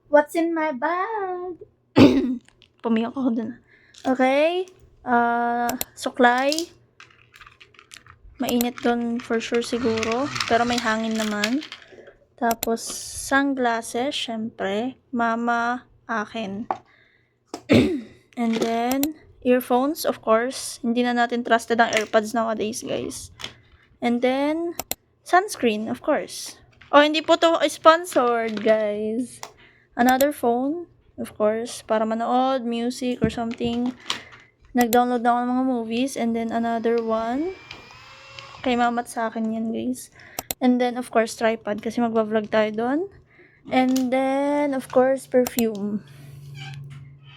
What's in my bag? Pumiyak ako dun. Okay. Suklay. Mainit dun for sure siguro. Pero may hangin naman. Tapos, sunglasses, syempre. Mama, akin. And then, earphones, of course. Hindi na natin trusted ang AirPods nowadays, guys. And then, sunscreen, of course. Oh, hindi po to sponsored, guys. Another phone, of course, para manood, music, or something. Nag-download na ako ng mga movies. And then, another one. Kay mama at sa akin yan, guys. And then, of course, tripod, kasi magbablog tayo doon. And then, of course, perfume.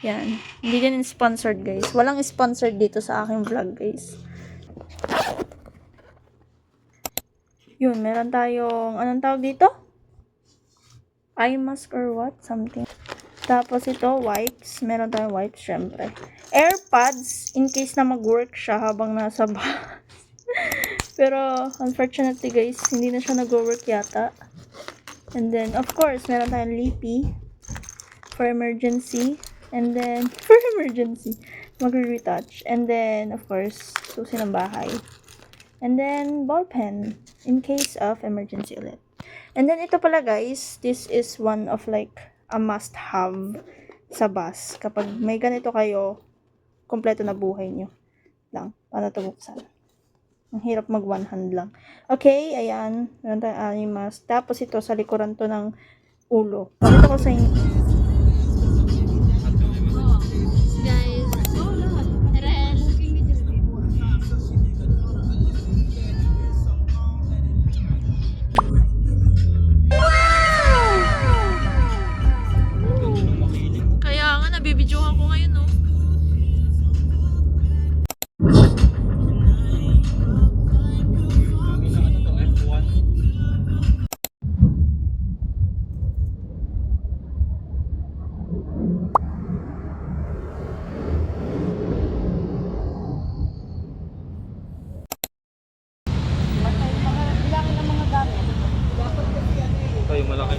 Yan. Hindi din sponsored, guys. Walang sponsored dito sa aking vlog, guys. Yun, meron tayong, anong tawag dito? Eye mask or what? Something. Tapos ito, wipes. Meron tayong wipes, syempre. AirPods, in case na mag-work siya habang nasa bus. Pero, unfortunately guys, hindi na siya nag-work yata. And then, of course, meron tayong lippy for emergency. And then, for emergency, mag-retouch. And then, of course, susi ng bahay. And then, ball pen in case of emergency ulit. And then, ito pala guys, this is one of like a must-have sa bus. Kapag may ganito kayo, kompleto na buhay nyo. Lang, paano ito buksan? Ang hirap mag one hand lang. Okay, ayan. Meron tayong eye mask. Tapos ito, sa likuran to ng ulo. Pakita ko sa inyo. Nabibidyohan ko ngayon, no? Ito yung malaki.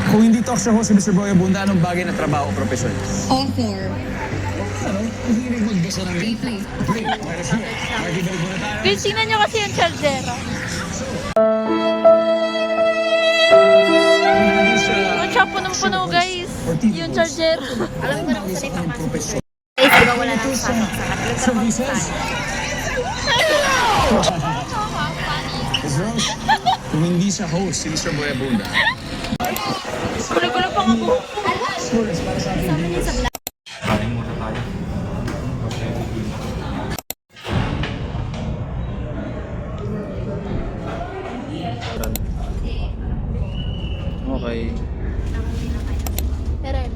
Kung hindi talk show host si Mr. Boy Abunda, anong bagay na trabaho o profesyon? Author. Ano? Hihilig magbasa ng Replay. Markibalik muna tayo. Guys, tingnan nyo kasi yung chargera. Ang siya punong-puno, guys. Yung charger. Alam ko na kung saan ipang profesyon. guys, di ba wala nang pasok sa Services. Miss Rose, kung hindi sa host si Mr. Boy Abunda, Gulo-gulo pa nga po. scores para sa ating viewers. Kain muna tayo. Okay. Eren.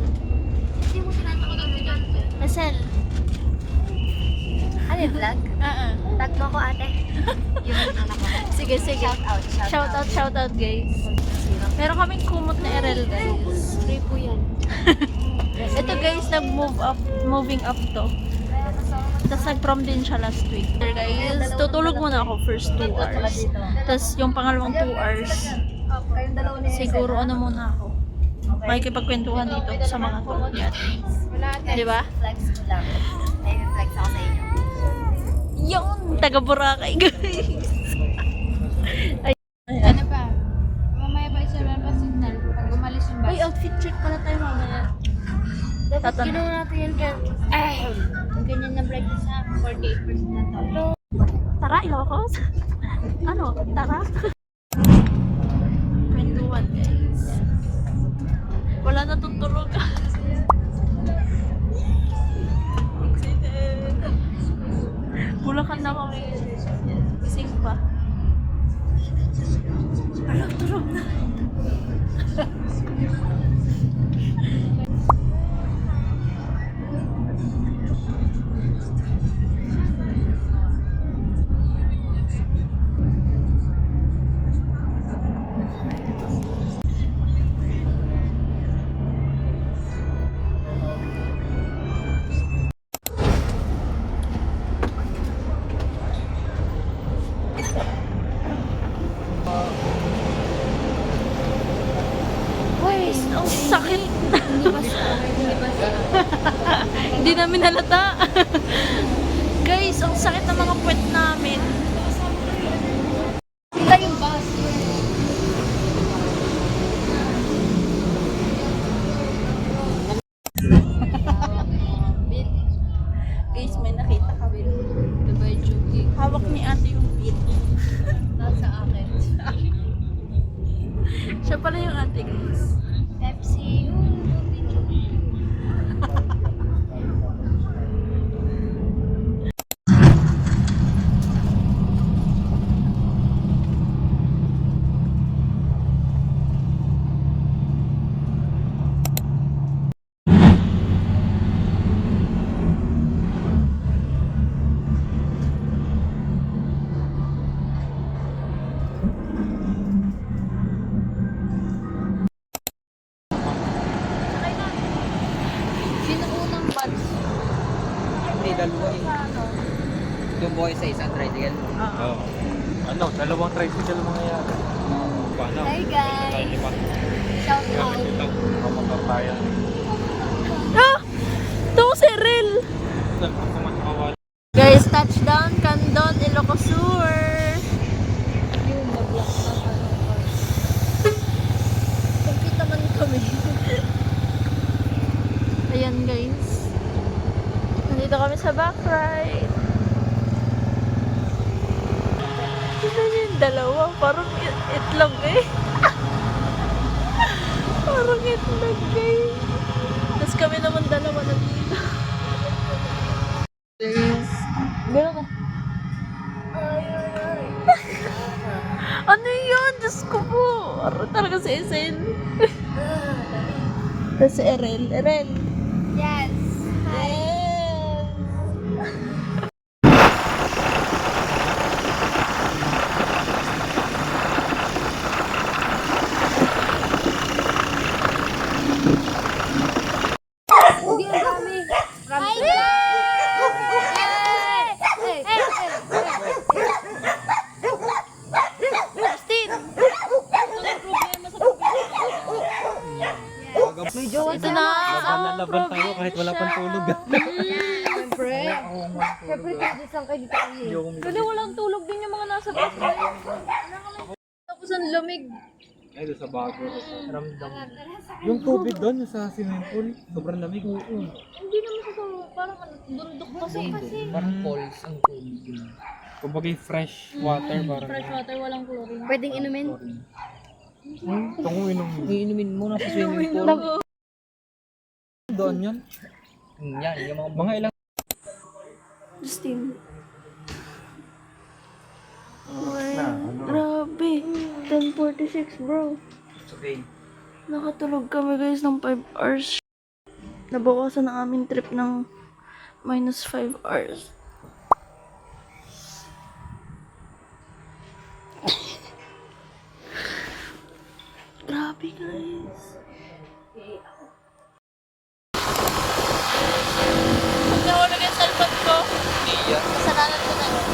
Hindi mo tinatakot ang video. Marcel. Ano yung vlog? Tag mo ko ate. Yung anak ko. Sige, sige. Shout out, guys. Meron kaming kumot na Erel, guys. Free po yan. Ito, guys, moving up to. Tapos nag-prom din siya last week. Guys, tutulog muna ako first 2 hours. Tapos yung pangalawang 2 hours, siguro ano muna ako. Makikipagkwentuhan dito sa mga tulog natin. Di ba? Flex ko lang. Ay, flex ako sa inyo. Yung taga Boracay, guys. Ano ba? Mamaya ba isa lang pa signal pag umalis yung bus? Uy, outfit check pala tayo mamaya. Dapat Tatanong. ginawa natin yan kaya. Ay! Ang ganyan na vlog sa 48% na to. Tara, Ilocos. Ano? Tara. Kwentuhan, guys. Wala na tutulog. Bulakan na kami. Gising pa. Tulog na. Guys, ang sakit. Hindi ba siya? Hindi namin halata. Guys, ang sakit ng mga puwet namin. Sila yung bus. Guys, may nakita kami. Diba yung joking? Hawak ni ate yung beat. Nasa akin. Siya pala yung ate, guys. Pepsi. Sino unang batch? Hindi, dalawa eh. Yung boy sa isang tricycle. Oo. Ano, dalawang tricycle mangyayari. Paano? Hi guys! Tayo lipat. Shout Kaya out! kita, mapapapaya. Ah! Ito si Rel. Saan ko kumatakawal? Guys, touchdown, Candon, Ilocos Sur. Yung nag-block ng ano car. Compete naman kami. Ayan guys. Nandito kami sa back ride. Tignan niyo yung dalawa. Parang itlog eh. Parang itlog guys. Tapos kami naman dalawa na dito. Guys. Gano'n ka. Ano yun? Diyos ko po. Araw talaga si Esen. Tapos si Erel. Erel. Yes! Hindi ang dami. Hi Ito na ang Laban tayo kahit wala pang tulog. Siyempre. Siyempre, kaya kayo dito kami. Kasi walang tulog din yung mga nasa bus. Tapos ang lamig. Ay, doon sa bago. Ramdam. Yung tubig doon, yung sa swimming pool, sobrang lamig. Hindi naman ito. Parang bundok kasi. Parang falls ang tubig. Kumbaga yung fresh water, parang. Fresh water, walang chlorine. Pwedeng inumin. Tunguin ng Iinumin mo na sa swimming pool. doon yan. Yan, yung mga Mga ilang Justin. Grabe. 10:46 bro. It's okay. Nakatulog kami guys ng 5 hours. Nabawasan ang aming trip ng minus 5 hours. Grabe guys. Pag nawala yung cellphone ko, kasalanan ko na yun.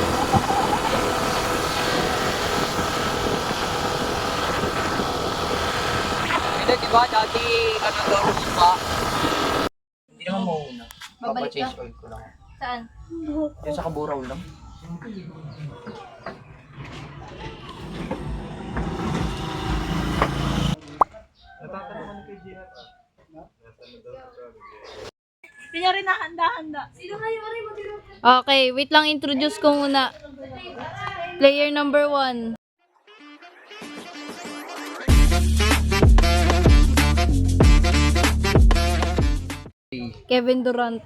Hindi, diba dati ano daw pa? Hindi naman mauna. Babalik Papa-change ka? oil ko lang. Saan? Yung sa kaburaw lang. Hindi niya rin nahanda-handa. Okay, wait lang, introduce ko muna. Player number 1. Kevin Durant.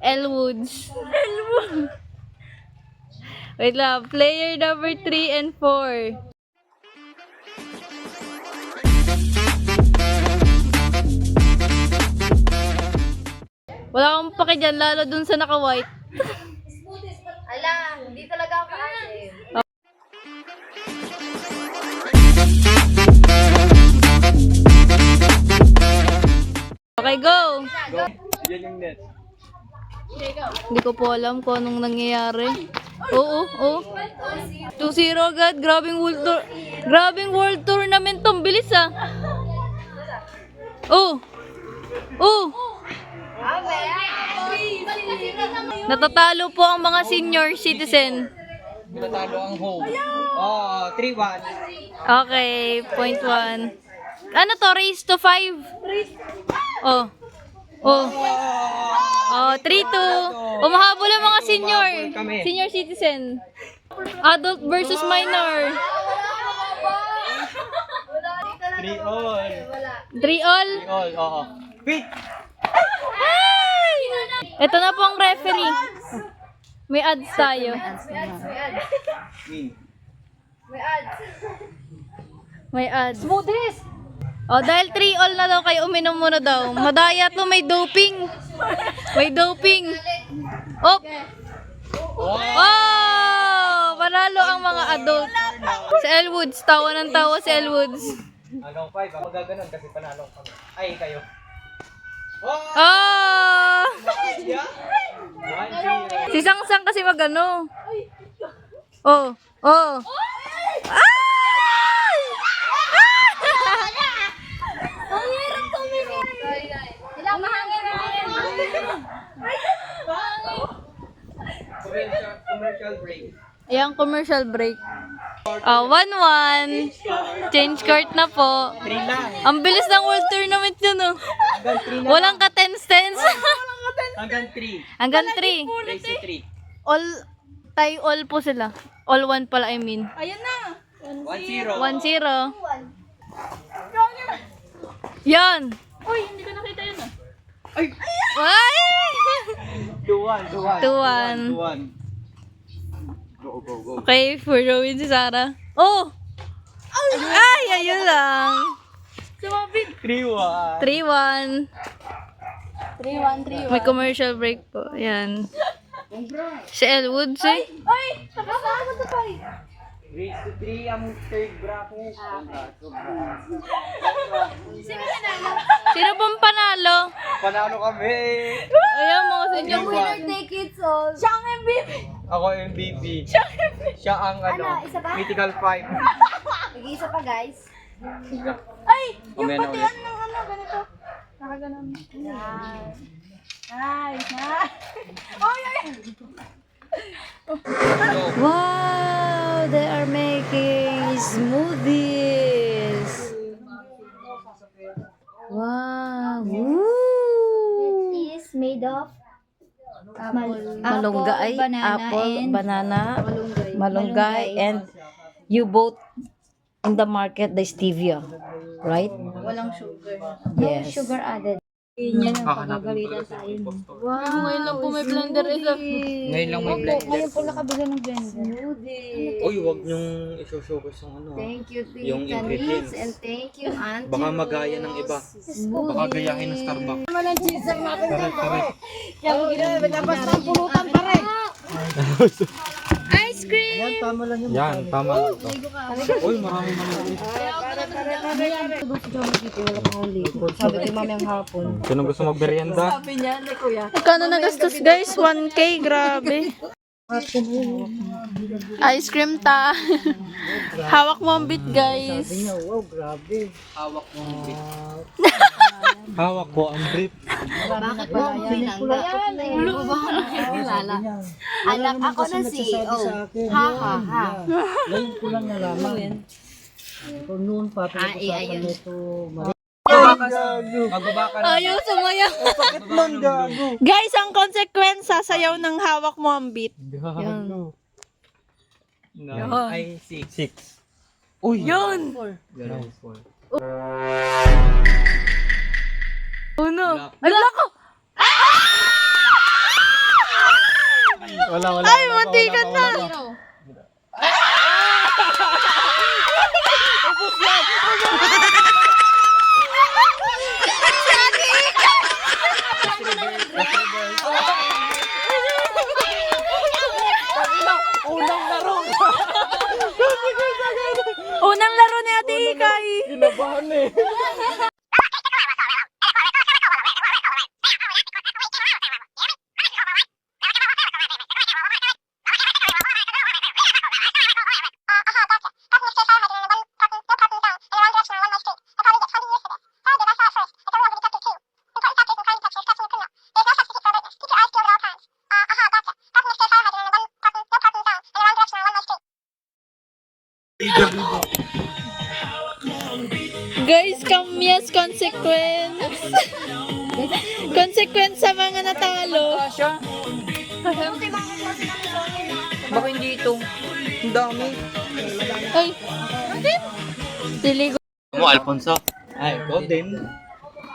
Elwoods. Elwoods. Wait lang. Player number 3 and 4. Wala akong pake dyan, lalo dun sa naka-white. Ala, hindi talaga ako kasi. Okay, go! Yan yung net. Hindi ko po alam kung anong nangyayari. Oo. 2-0 agad. Grabing world tournament to. Ang bilis ah. Oh. Natatalo po ang mga senior citizen. Natalo ang home. Oh, 3-1. Okay, point 1. Ano to? Race to 5? Oh, 3-2. Umahabol ang mga senior. Senior citizen. Adult versus minor. 3-all. 3-all. Oo. Wait! Ito na po ang referee. May ads tayo. May ads. Smoothies! O, dahil 3-all na daw kayo, uminom muna daw. Madaya to, may doping. May doping. Op! Oh! Panalo ang mga adult. Si Elwoods, tawa ng tawa si Elwoods. Anong 5? Magaganon kasi panalo kami. Ay, kayo. Oh! 1-0. Si Sangsang kasi magano. Oh! Ay! Ang hirap tumingin. Sila mahangin. Commercial break. Ayan, commercial break. 1-1. Change court na po. 3 lang. Ang bilis ng world tournament yun, oh. Hanggang 3 na. Walang ka-10 Hanggang 3. Hanggang 3. Race to 3. All, all po sila. All 1 pala, I mean. 1-0. 1-0. Yan. Uy, hindi ko nakita yun ah. Ay! 2-1. 2-1. 2-1. Go. Okay, for Rowin si Sarah. Oh! Ay, ayun lang. 3-1. 3-1. May commercial break po. Ayan. Si Elwoods eh. Tapos na ako sa pay. Race to 3 ang third bracket. Sino pong panalo? Panalo kami. Ayan, mga senior. Winner take it all. Siya ang MVP. Ako MVP. Siya ang Isa pa? mythical 5. Nag-iisa pa guys. Ay! Yung Mamaya na batian ng ano, ganito. Nakaganon. Nice. Wow, they are making smoothies. Wow. It is made of Malunggay, apple, banana, malunggay, and you bought in the market the stevia, right? walang sugar. Yes. Sugar added. Kakagalitan tayo. Wow, ngayon lang po may blender isa. Ngayon lang may blender. Ngayon po nakabili ng blender. Uy, wag niyong isusukos yung ano. Thank you, Yung Tita ingredients. Liz, and thank you, Auntie. Baka magaya ng iba. Baka gayahin ng Starbucks. Ice cream! Yan, tama lang to. Uy, marami naman. Sabi ko mamayang hapon. Sino gusto magmerienda? Magkano nagastos guys? 1K, grabe. Ice cream ta. Hawak mo ang bit guys. Hawak mo ang bit. Hawak ko ang brief. Bakit mo? Anak ako na CEO. Ha ha ha. Ngayon ko lang nalaman. Kung noon pa, pinag-usapan nito. Magbaba ka na. Ayaw sumaya. Guys, ang consequence, sasayaw ng hawak mo ang bit. Gago. Ay, 6. 6. Uy! Yun. 4. Uno. Ala ko. Wala. Ay, munti ka na. Unang laro ni Ate Ikay. Kinabahan eh. consequence. Consequence sa mga natalo. Kasha. Baka hindi ito. Ang dami. Ay. Diligo. Mo, Alfonso. Ay, ikaw din.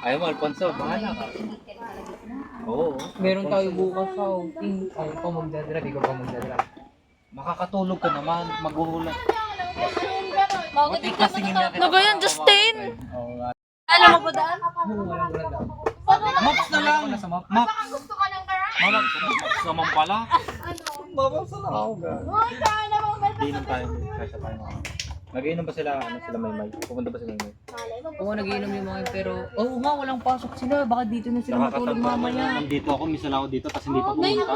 Ayaw mo, Alfonso. Bahala ka. Oo. Meron tayo bukas sa outing. Ako pa magdadrive, ikaw pa magdadrive. Makakatulog ka naman. Maghuhulat. Bakit ikaw pa Ano ba yan, Justin? Oo nga. Alam mo ba daan? Maps na lang. Maps. Maps naman pala. Maps na lang ako. Giinom tayo. Kasya tayo. Nag-iinom ba sila? Ano sila may? Pupunta ba sila may? Oo, nagiinom yung mga yun, pero oo nga, walang pasok sila. Baka dito na sila matulog mamaya. Nandito ako. Minsan ako dito. Tapos hindi pa pumunta.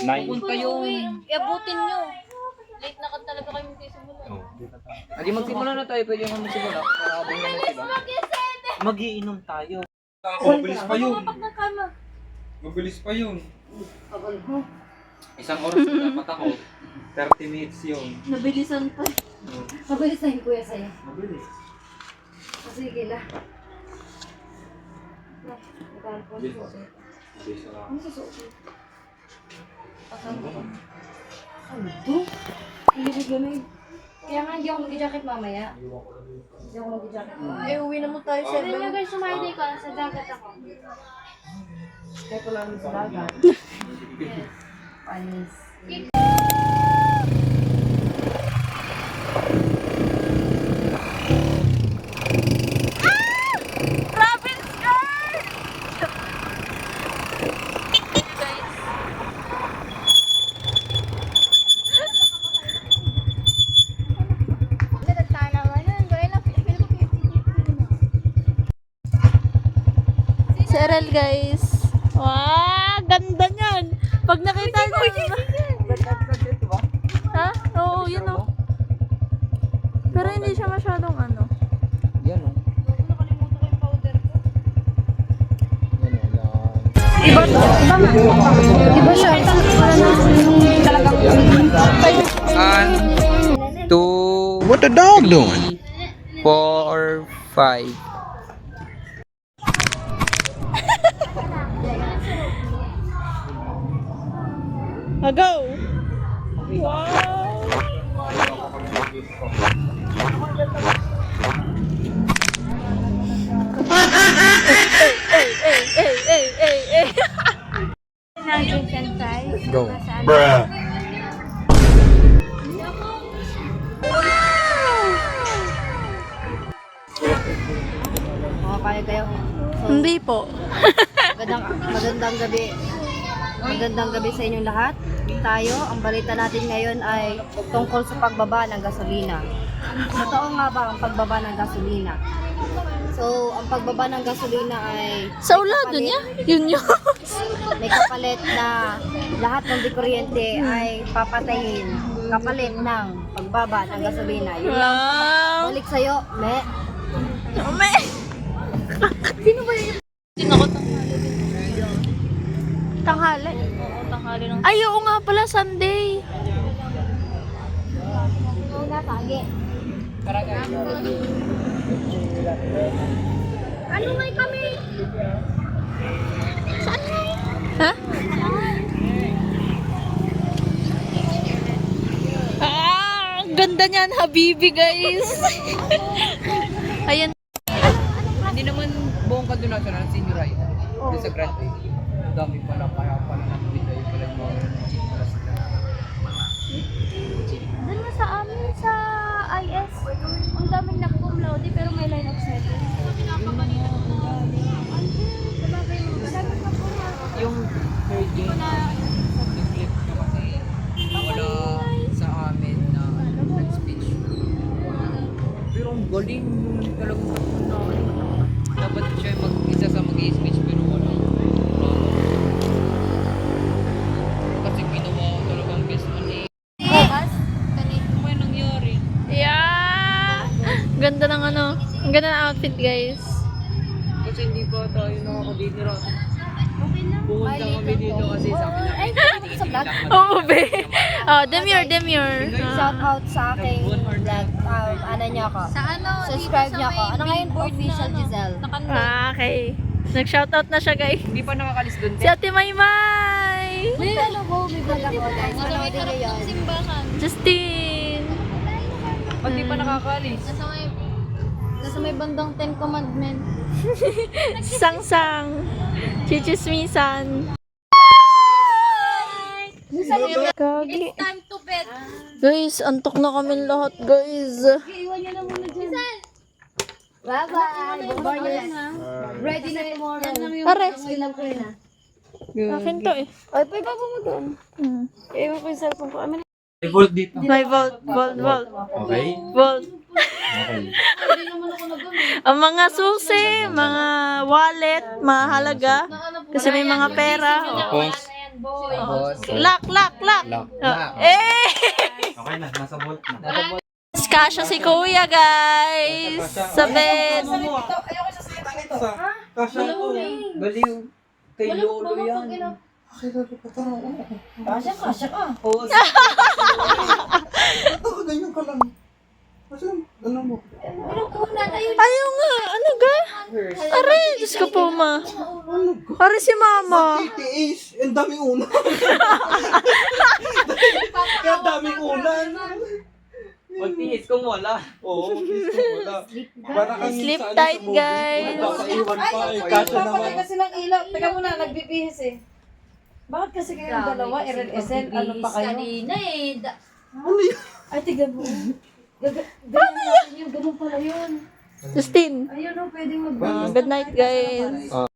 Nine. Pupunta yun. Iabutin nyo. Late na ka talaga kayo magsisimula. Oo. Hindi, magsimula na tayo. Pwede yung magsimula. Para abang naman sila. Mag-iinom tayo. Mabilis pa yun. Mabilis pa yun. Isang oras na dapat ako. 30 minutes yun. Nabilisan pa. Mabilis na yung kuya sa'yo. Mabilis. Sige lang. Mabilis pa. Mabilis na. Ano to? Hindi ko ganun. Kaya nga hindi ako mag-jacket mamaya. Hindi ako mag-jacket mamaya. Eh, uwi naman tayo sa Sabi niya guys, sumayday ko. Sa dagat ako. Kaya ko lang sa dagat. Panis. Si Erel, guys. Wow, ganda niyan. Pag nakita niyo. Ha? Oo, yun o. Pero hindi siya masyadong ano. Yan o. Yan o, yan. Iba siya. One, two, What the dog doing? 4, 5. Go! Wow! Hey! Go. Bruh. Makakaya kayo. Hindi po. Magandang gabi. Magandang gabi sa inyong lahat. Tayo, ang balita natin ngayon ay tungkol sa pagbaba ng gasolina. Totoo nga ba ang pagbaba ng gasolina? So, ang pagbaba ng gasolina ay Sa ulado niya? Yun yun. may kapalit na lahat ng dikuryente ay papatayin. Kapalit ng pagbaba ng gasolina. Yun lang. Wow! Balik sa'yo, me. Ome! Sino ba yun? Sino ko tanghali? Tanghali? Oo, tanghali ng... Ay, oo nga pala, Sunday. Ano may kami? Ha? Ah, ang ganda niyan, Habibi, guys. Ayan. Hindi naman buong Kadunatan na senior high. Doon sa Grand A. Ang dami pala, kaya pala namin tayo pala yung mga cheap na sila. Doon na sa amin sa IS. Ang daming nag-cum laude pero may line of 7. Yung third game, nag-flip na kasi wala sa amin na nag-speech. Pero ang galing yung talagang dapat siya mag-isa sa mag-speech pero wala. Kasi ginawa ko talagang best ano eh. May nangyari. Yeah! Ganda ng ano. Ang ganda ng outfit, guys. Kasi hindi pa tayo nakakaditira. Pumunta kami dito kasi sabi namin kasama ko sa vlog. Oo, be. Oh, demure. Shout out sa aking vlog. Ano niyo ako? Sa ano? Subscribe niyo ako. Ano ngayon po? Official Giselle. Okay. Nag-shoutout na siya, guys. Hindi pa nakakalis doon. Si Ate Maymay! May ano ko, may vlog ako guys. Manoodin niyo yun. Justin! Pag di pa nakakalis. Nasa may bandang 10 commandment. Sang-sang! Chichismisan! Kagi. Time to bed. Guys, antok na kami lahat, guys. Bye-bye. Good morning. Ready na tomorrow. Pare, Ilang ko na. akin to eh. Ay, pa iba mo doon. Hmm. Ewan ko yung cellphone ko. Amin. May volt dito. May vault. Okay. Vault. Okay. Ang mga susi, mga wallet, mahalaga. Kasi may mga pera. Tapos, Lock. lock. Eh! Okay na, nasa volt na. Kasya si kuya, guys. Sa bed. Baliw. Kay Lolo yan. Ayaw nga. Ano ga? Are, Diyos ko po, ma. Are si mama. Tiis, ang daming unan. Ang daming unan. Magtiis kung wala. Oo, tiis ko wala. Para kang Sleep sa ano, tight, sa movie. guys. Nagkakaiwan pa, eh. Kasya naman. kasi ng ilaw. Teka muna, nagbibihis eh. Bakit kasi kayong dalawa, RLSL, ano pa kayo? Kanina eh. Ay, tignan mo. Ganyan natin yun, ganun pala yun. Justin. Ayun o, pwedeng mag- Good night, guys.